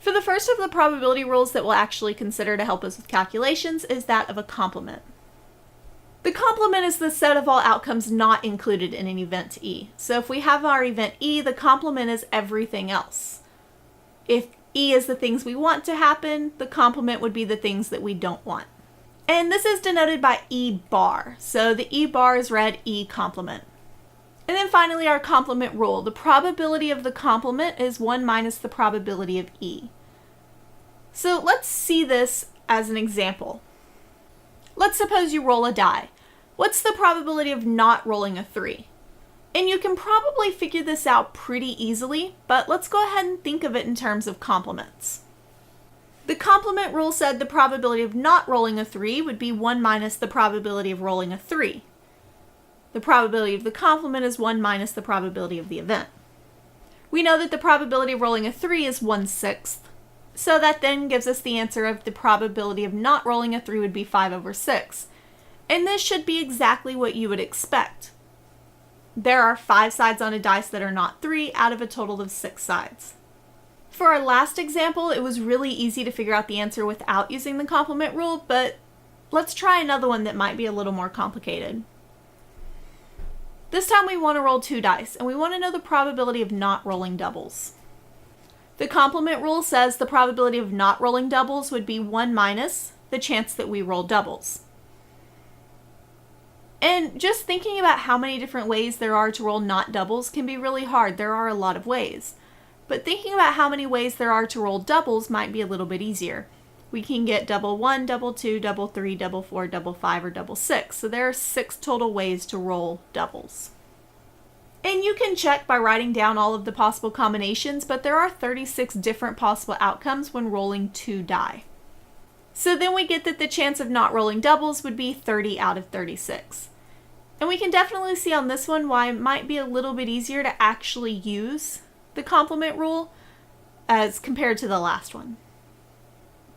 For the first of the probability rules that we'll actually consider to help us with calculations is that of a complement. The complement is the set of all outcomes not included in an event E. So if we have our event E, the complement is everything else. If E is the things we want to happen, the complement would be the things that we don't want. And this is denoted by E bar. So the E bar is read E complement. And then finally our complement rule. The probability of the complement is 1 minus the probability of E. So let's see this as an example. Let's suppose you roll a die. What's the probability of not rolling a 3? And you can probably figure this out pretty easily, but let's go ahead and think of it in terms of complements. The complement rule said the probability of not rolling a 3 would be 1 minus the probability of rolling a 3. The probability of the complement is 1 minus the probability of the event. We know that the probability of rolling a 3 is 1/6, so that then gives us the answer of the probability of not rolling a 3 would be 5/6. And this should be exactly what you would expect. There are 5 sides on a dice that are not 3 out of a total of 6 sides. For our last example, it was really easy to figure out the answer without using the complement rule, but let's try another one that might be a little more complicated. This time we want to roll 2 dice, and we want to know the probability of not rolling doubles. The complement rule says the probability of not rolling doubles would be 1 minus the chance that we roll doubles. And just thinking about how many different ways there are to roll not doubles can be really hard. There are a lot of ways. But thinking about how many ways there are to roll doubles might be a little bit easier. We can get double 1, double 2, double 3, double 4, double 5, or double 6. So there are 6 total ways to roll doubles. And you can check by writing down all of the possible combinations, but there are 36 different possible outcomes when rolling 2 die. So then we get that the chance of not rolling doubles would be 30 out of 36. And we can definitely see on this one why it might be a little bit easier to actually use the complement rule as compared to the last one.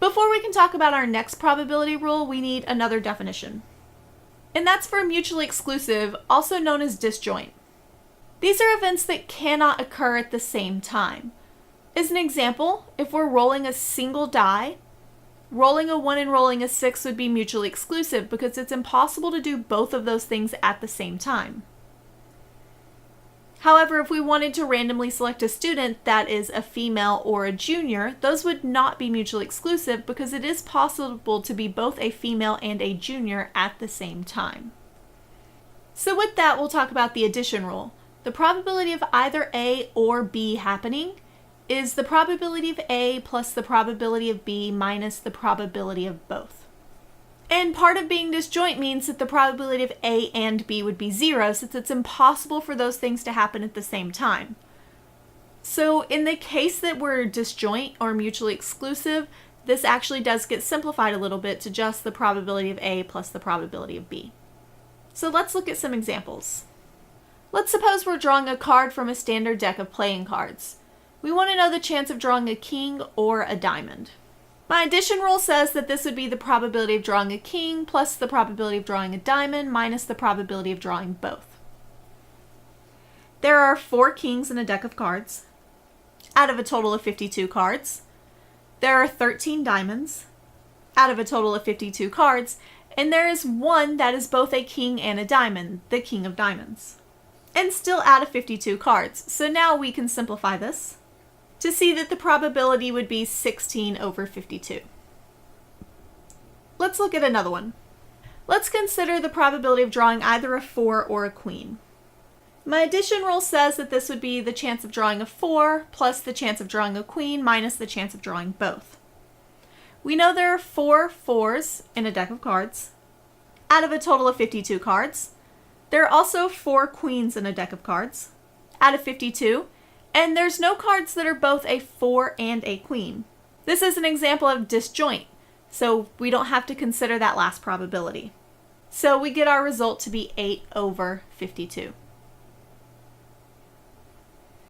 Before we can talk about our next probability rule, we need another definition. And that's for mutually exclusive, also known as disjoint. These are events that cannot occur at the same time. As an example, if we're rolling a single die, rolling a 1 and rolling a 6 would be mutually exclusive because it's impossible to do both of those things at the same time. However, if we wanted to randomly select a student that is a female or a junior, those would not be mutually exclusive because it is possible to be both a female and a junior at the same time. So with that, we'll talk about the addition rule. The probability of either A or B happening is the probability of A plus the probability of B minus the probability of both. And part of being disjoint means that the probability of A and B would be 0 since it's impossible for those things to happen at the same time. So in the case that we're disjoint or mutually exclusive, this actually does get simplified a little bit to just the probability of A plus the probability of B. So let's look at some examples. Let's suppose we're drawing a card from a standard deck of playing cards. We want to know the chance of drawing a king or a diamond. My addition rule says that this would be the probability of drawing a king plus the probability of drawing a diamond minus the probability of drawing both. There are 4 kings in a deck of cards out of a total of 52 cards. There are 13 diamonds out of a total of 52 cards, and there is one that is both a king and a diamond, the king of diamonds. And still out of 52 cards. So now we can simplify this to see that the probability would be 16 over 52. Let's look at another one. Let's consider the probability of drawing either a 4 or a queen. My addition rule says that this would be the chance of drawing a 4 plus the chance of drawing a queen minus the chance of drawing both. We know there are 4 4s in a deck of cards out of a total of 52 cards. There are also 4 queens in a deck of cards out of 52, and there's no cards that are both a 4 and a queen. This is an example of disjoint, so we don't have to consider that last probability. So we get our result to be 8 over 52.